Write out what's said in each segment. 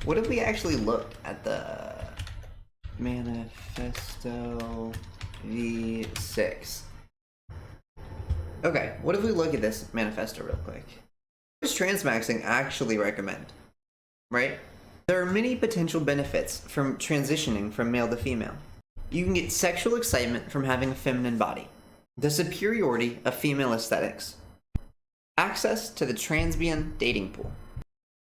What if we actually look at the manifesto V6? Okay, what if we look at this manifesto real quick? What does transmaxing actually recommend? Right? There are many potential benefits from transitioning from male to female. You can get sexual excitement from having a feminine body, the superiority of female aesthetics, access to the transbian dating pool,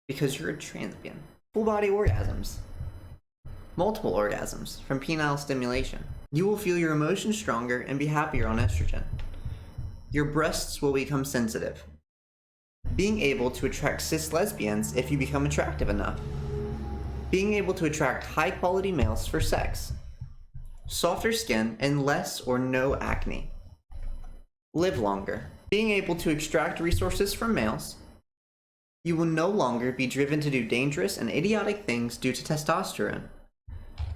because you're a transbian, full body orgasms, multiple orgasms from penile stimulation. You will feel your emotions stronger and be happier on estrogen. Your breasts will become sensitive. Being able to attract cis lesbians if you become attractive enough. Being able to attract high quality males for sex. Softer skin and less or no acne. Live longer. Being able to extract resources from males. You will no longer be driven to do dangerous and idiotic things due to testosterone.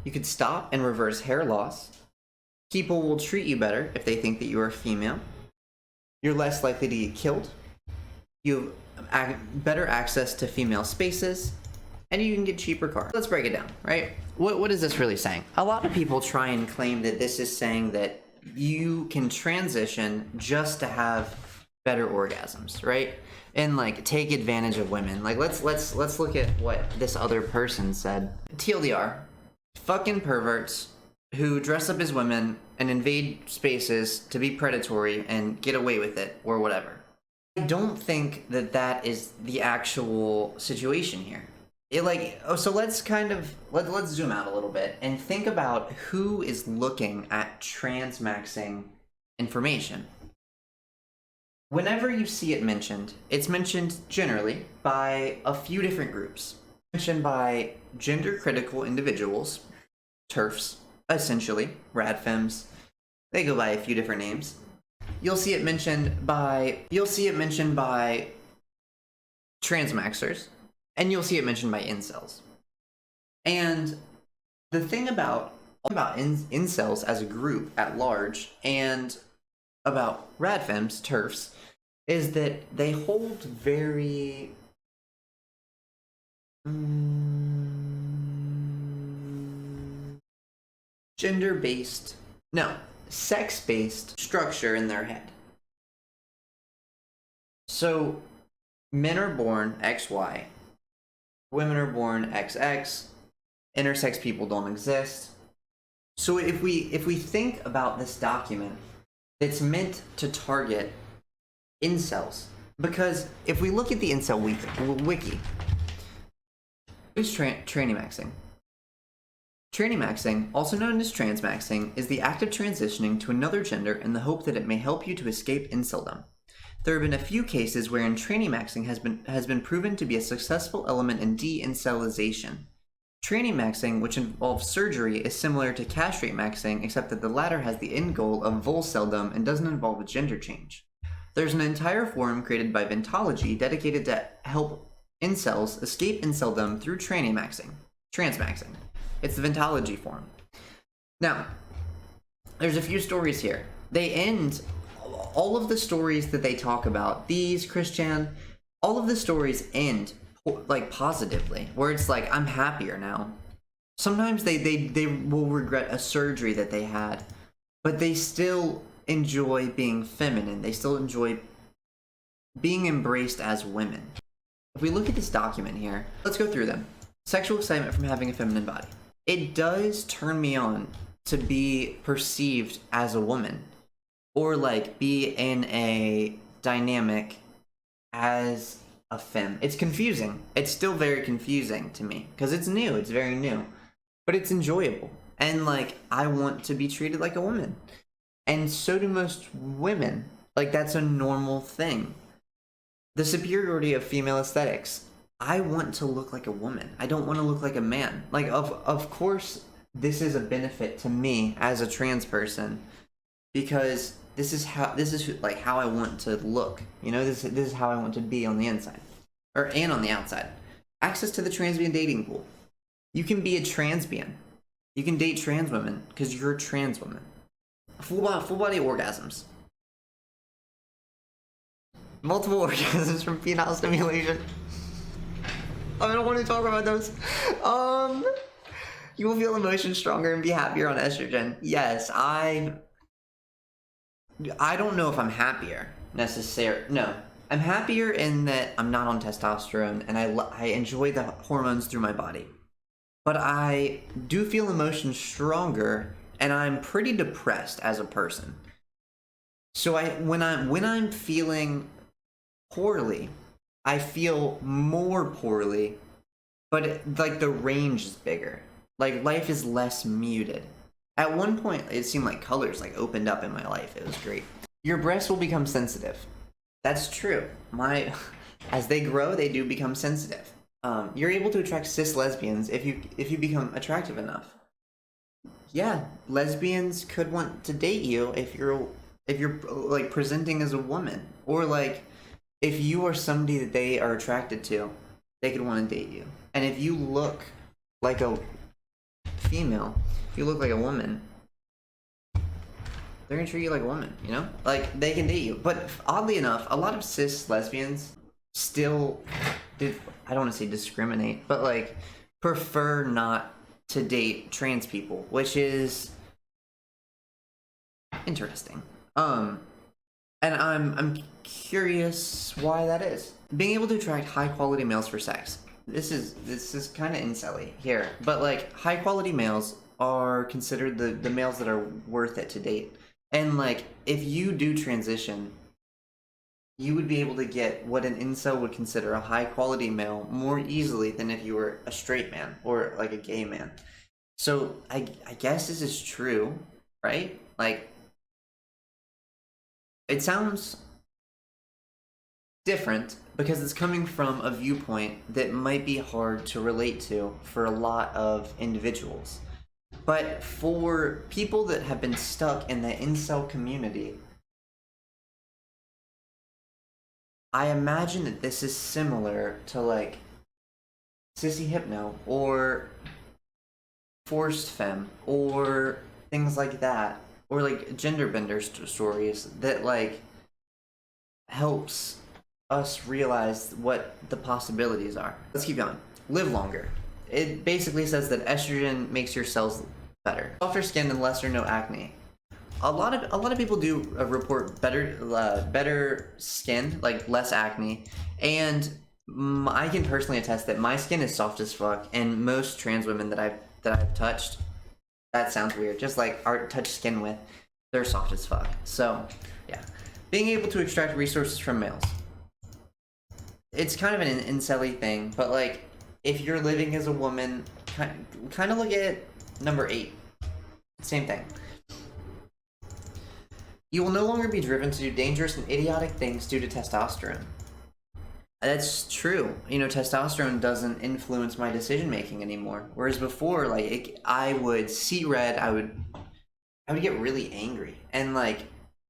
You could stop and reverse hair loss. People will treat you better if they think that you are female. You're less likely to get killed. You have better access to female spaces. And you can get cheaper cars. Let's break it down, right? What is this really saying? A lot of people try and claim that this is saying that you can transition just to have better orgasms, right? And like take advantage of women. Like let's look at what this other person said. TLDR, fucking perverts who dress up as women and invade spaces to be predatory and get away with it or whatever. I don't think that that is the actual situation here. So let's zoom out a little bit and think about who is looking at transmaxing information. Whenever you see it mentioned, it's mentioned generally by a few different groups. Mentioned by gender critical individuals, TERFs, essentially, radfems. They go by a few different names. You'll see it mentioned by transmaxers. And you'll see it mentioned by incels. And the thing about incels as a group at large and about radfems, TERFs, is that they hold very sex-based structure in their head. So men are born XY. Women are born XX, intersex people don't exist. So if we think about this document, it's meant to target incels. Because if we look at the incel wiki, who's trannymaxing? Trannymaxing, also known as transmaxing, is the act of transitioning to another gender in the hope that it may help you to escape inceldom. There have been a few cases wherein trannymaxing has been proven to be a successful element in de-incelization. Trannymaxing, which involves surgery, is similar to castrate maxing, except that the latter has the end goal of vulceldom and doesn't involve a gender change. There's an entire forum created by Ventology dedicated to help incels escape inceldom through transmaxing. It's the Ventology forum. Now, there's a few stories here. They end all of the stories that they talk about, Christian, all of the stories end like positively, where it's like, I'm happier now. Sometimes they will regret a surgery that they had, but they still enjoy being feminine. They still enjoy being embraced as women. If we look at this document here, let's go through them. Sexual excitement from having a feminine body. It does turn me on to be perceived as a woman. Or like be in a dynamic as a femme. It's confusing. It's still very confusing to me because it's new. It's very new, but it's enjoyable. And like, I want to be treated like a woman. And so do most women. Like, that's a normal thing. The superiority of female aesthetics. I want to look like a woman. I don't want to look like a man. Like, of course, this is a benefit to me as a trans person because this is how I want to look. You know, this is how I want to be on the inside and on the outside. Access to the transbian dating pool. You can be a transbian. You can date trans women because you're a trans woman. Full body orgasms. Multiple orgasms from penile stimulation. I don't want to talk about those. You will feel emotions stronger and be happier on estrogen. Yes, I don't know if I'm happier necessarily. No, I'm happier in that I'm not on testosterone and I enjoy the hormones through my body. But I do feel emotions stronger, and I'm pretty depressed as a person. So when I'm feeling poorly, I feel more poorly, but like the range is bigger. Like life is less muted. At one point, it seemed like colors like opened up in my life. It was great. Your breasts will become sensitive. That's true. As they grow, they do become sensitive. You're able to attract cis lesbians if you become attractive enough. Yeah, lesbians could want to date you if you're like presenting as a woman, or like if you are somebody that they are attracted to, they could want to date you. And if you look like a female, if you look like a woman, they're gonna treat you like a woman, you know? Like, they can date you. But oddly enough, a lot of cis lesbians still I don't want to say discriminate, but like prefer not to date trans people, which is interesting. And I'm curious why that is. Being able to attract high quality males for sex. This is kind of incelly here, but like high quality males are considered the males that are worth it to date. And like if you do transition, you would be able to get what an incel would consider a high quality male more easily than if you were a straight man or like a gay man. So I guess this is true, right? Like, it sounds different because it's coming from a viewpoint that might be hard to relate to for a lot of individuals. But for people that have been stuck in the incel community, I imagine that this is similar to like sissy hypno or forced femme or things like that, or like gender bender stories that like helps us realize what the possibilities are. Let's keep going. Live longer. It basically says that estrogen makes your cells better, softer skin, and less or no acne. A lot of people do report better skin, like less acne, and I can personally attest that my skin is soft as fuck, and most trans women that I've touched, that sounds weird, just like art touch skin with, they're soft as fuck. So yeah, being able to extract resources from males. It's kind of an incelly thing, but like if you're living as a woman, kind of look at number 8. Same thing. You will no longer be driven to do dangerous and idiotic things due to testosterone. That's true. You know, testosterone doesn't influence my decision making anymore. Whereas before, like I would see red, I would get really angry, and like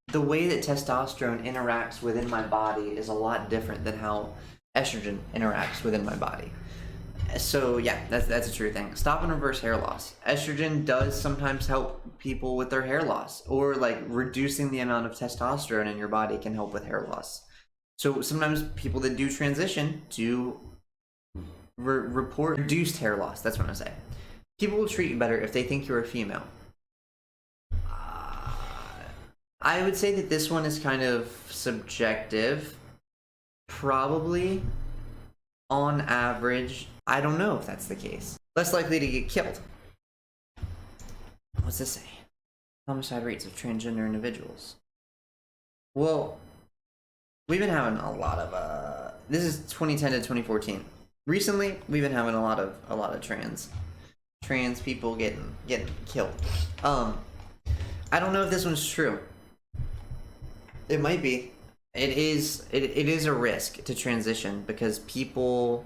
the way that testosterone interacts within my body is a lot different than how estrogen interacts within my body. So yeah, that's a true thing. Stop and reverse hair loss. Estrogen does sometimes help people with their hair loss, or like reducing the amount of testosterone in your body can help with hair loss. So sometimes people that do transition do report reduced hair loss. That's what I'm saying. People will treat you better if they think you're a female. I would say that this one is kind of subjective. Probably, on average, I don't know if that's the case. Less likely to get killed. What's this say? Homicide rates of transgender individuals. Well, we've been having a lot of this is 2010 to 2014. Recently, we've been having a lot of trans people getting killed. I don't know if this one's true. It might be. It is a risk to transition because people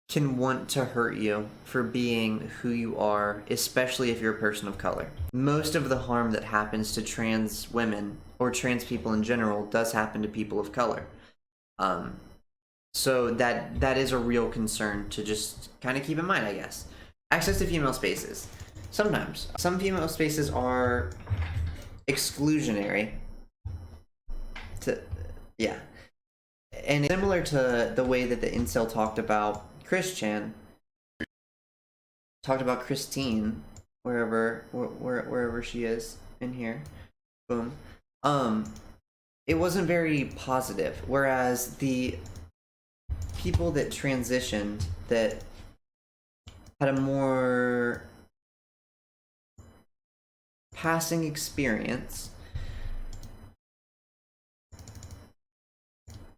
can want to hurt you for being who you are, especially if you're a person of color. Most of the harm that happens to trans women or trans people in general does happen to people of color. So that is a real concern to just kind of keep in mind, I guess. Access to female spaces. Sometimes. Some female spaces are exclusionary. Yeah. And similar to the way that the incel talked about Christian, talked about Christine, wherever she is in here, boom. It wasn't very positive. Whereas the people that transitioned that had a more passing experience,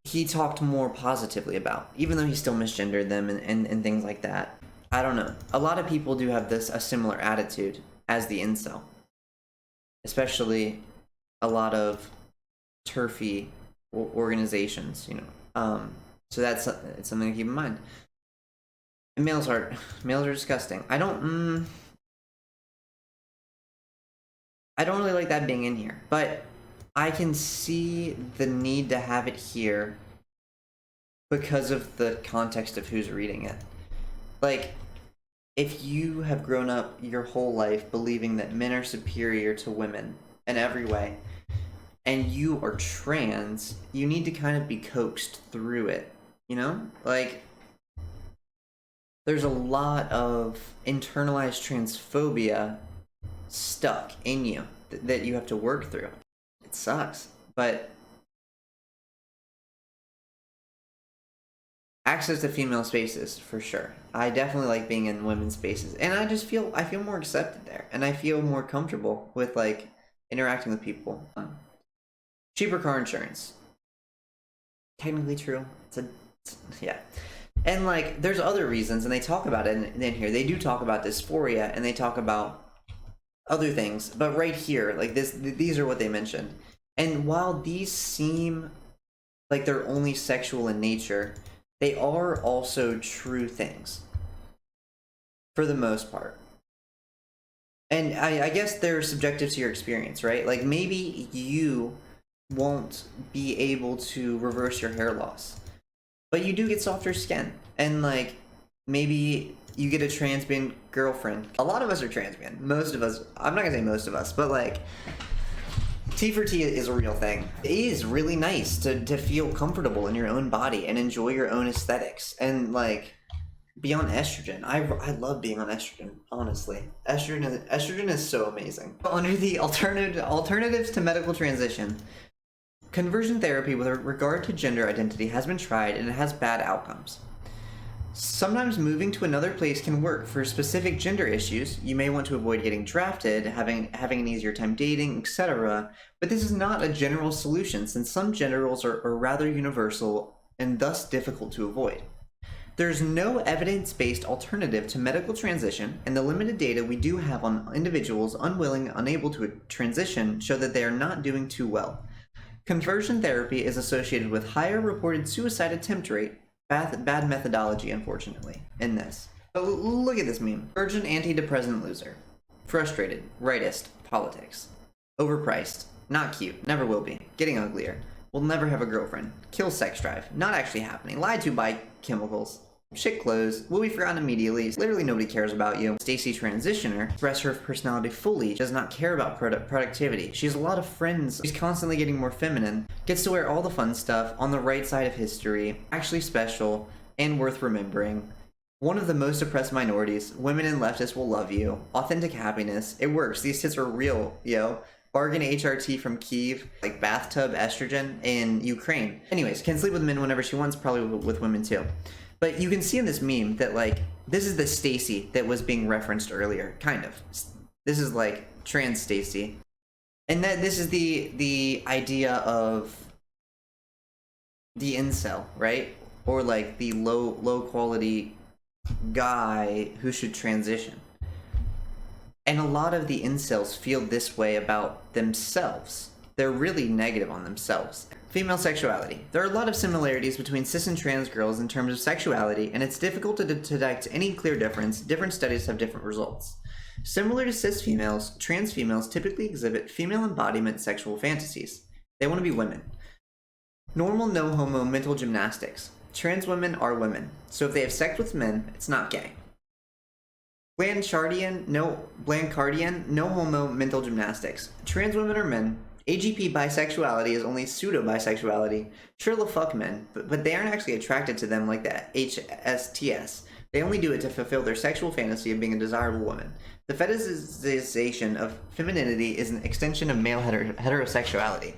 he talked more positively about, even though he still misgendered them and things like that. I don't know. A lot of people do have a similar attitude as the incel. Especially a lot of turfy organizations, you know. So it's something to keep in mind. And males are disgusting. I don't really like that being in here, but I can see the need to have it here because of the context of who's reading it. Like, if you have grown up your whole life believing that men are superior to women in every way, and you are trans, you need to kind of be coaxed through it, you know? Like, there's a lot of internalized transphobia stuck in you that you have to work through. It sucks, but access to female spaces, for sure. I definitely like being in women's spaces, and I feel more accepted there, and I feel more comfortable with, like, interacting with people. Cheaper car insurance. Technically true. Yeah. And, like, there's other reasons, and they talk about it in here. They do talk about dysphoria, and they talk about other things, but right here, like, these are what they mentioned. And while these seem like they're only sexual in nature, they are also true things, for the most part. And I guess they're subjective to your experience, right? Like, maybe you won't be able to reverse your hair loss, but you do get softer skin, and, like, maybe you get a transman girlfriend. A lot of us are transman. Most of us, I'm not gonna say most of us, but, like, T for T is a real thing. It is really nice to feel comfortable in your own body and enjoy your own aesthetics, and, like, be on estrogen. I love being on estrogen, honestly. Estrogen is so amazing. Under the alternatives to medical transition, conversion therapy with regard to gender identity has been tried, and it has bad outcomes. Sometimes moving to another place can work for specific gender issues. You may want to avoid getting drafted, having an easier time dating, etc. But this is not a general solution, since some gender roles are rather universal and thus difficult to avoid. There's no evidence-based alternative to medical transition, and the limited data we do have on individuals unwilling, unable to transition show that they are not doing too well. Conversion therapy is associated with higher reported suicide attempt rate. Bad methodology, unfortunately, in this. But look at this meme. Virgin antidepressant loser. Frustrated. Rightist. Politics. Overpriced. Not cute. Never will be. Getting uglier. Will never have a girlfriend. Kill sex drive. Not actually happening. Lied to by chemicals. Shit clothes. Will be forgotten immediately. Literally nobody cares about you. Stacy transitioner. Express her personality fully. Does not care about productivity. She has a lot of friends. She's constantly getting more feminine. Gets to wear all the fun stuff. On the right side of history. Actually special. And worth remembering. One of the most oppressed minorities. Women and leftists will love you. Authentic happiness. It works. These tits are real, yo. Bargain HRT from Kyiv, like bathtub estrogen in Ukraine. Anyways, can sleep with men whenever she wants, probably with women too. But you can see in this meme that, like, this is the Stacy that was being referenced earlier, kind of. This is, like, trans Stacy. And that this is the idea of the incel, right? Or, like, the low quality guy who should transition. And a lot of the incels feel this way about themselves. They're really negative on themselves. Female sexuality. There are a lot of similarities between cis and trans girls in terms of sexuality, and it's difficult to detect any clear difference. Different studies have different results. Similar to cis females, trans females typically exhibit female embodiment sexual fantasies. They want to be women. Normal no homo mental gymnastics. Trans women are women, so if they have sex with men, it's not gay. Blancardian, no homo mental gymnastics. Trans women are men. AGP bisexuality is only pseudo-bisexuality. Sure the fuck men, but they aren't actually attracted to them like the HSTS. They only do it to fulfill their sexual fantasy of being a desirable woman. The fetishization of femininity is an extension of male heterosexuality.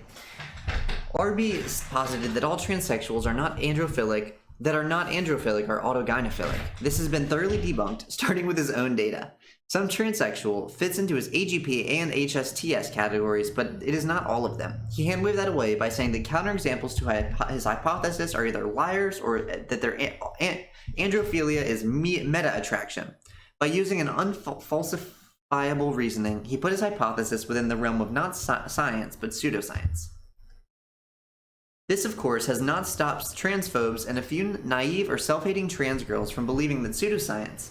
RB posited that all transsexuals are not androphilic are autogynephilic. This has been thoroughly debunked, starting with his own data. Some transsexual fits into his AGP and HSTS categories, but it is not all of them. He hand-waved that away by saying that counterexamples to his hypothesis are either liars or that their androphilia is meta-attraction. By using an unfalsifiable reasoning, he put his hypothesis within the realm of not science, but pseudoscience. This, of course, has not stopped transphobes and a few naive or self-hating trans girls from believing that pseudoscience.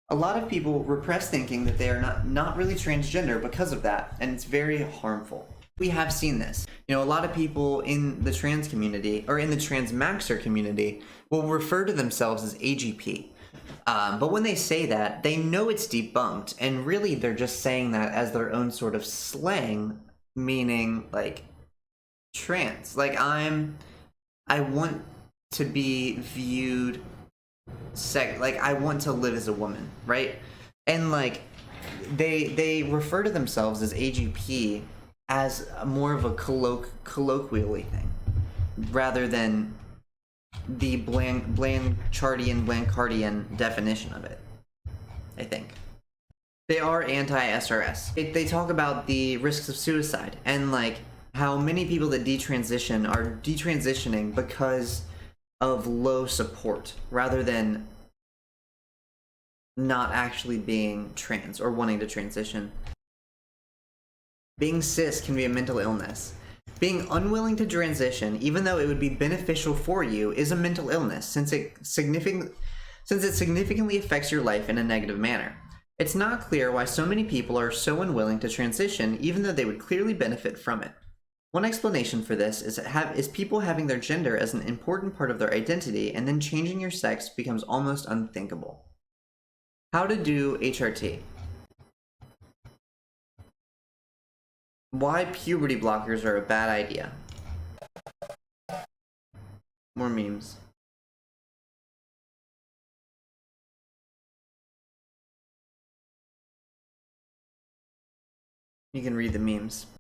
A lot of people repress thinking that they are not really transgender because of that, and it's very harmful. We have seen this. You know, a lot of people in the trans community, or in the Transmaxxer community, will refer to themselves as AGP. But when they say that, they know it's debunked, and really they're just saying that as their own sort of slang, meaning, like, trans. Like, I want to be viewed like I want to live as a woman, right? And like they refer to themselves as AGP as more of a colloquially thing rather than the Blancardian definition of it. I think they are anti-SRS. They talk about the risks of suicide and like how many people that detransition are detransitioning because of low support rather than not actually being trans or wanting to transition. Being cis can be a mental illness. Being unwilling to transition, even though it would be beneficial for you, is a mental illness since it significantly affects your life in a negative manner. It's not clear why so many people are so unwilling to transition even though they would clearly benefit from it. One explanation for this is people having their gender as an important part of their identity and then changing your sex becomes almost unthinkable. How to do HRT. Why puberty blockers are a bad idea. More memes. You can read the memes.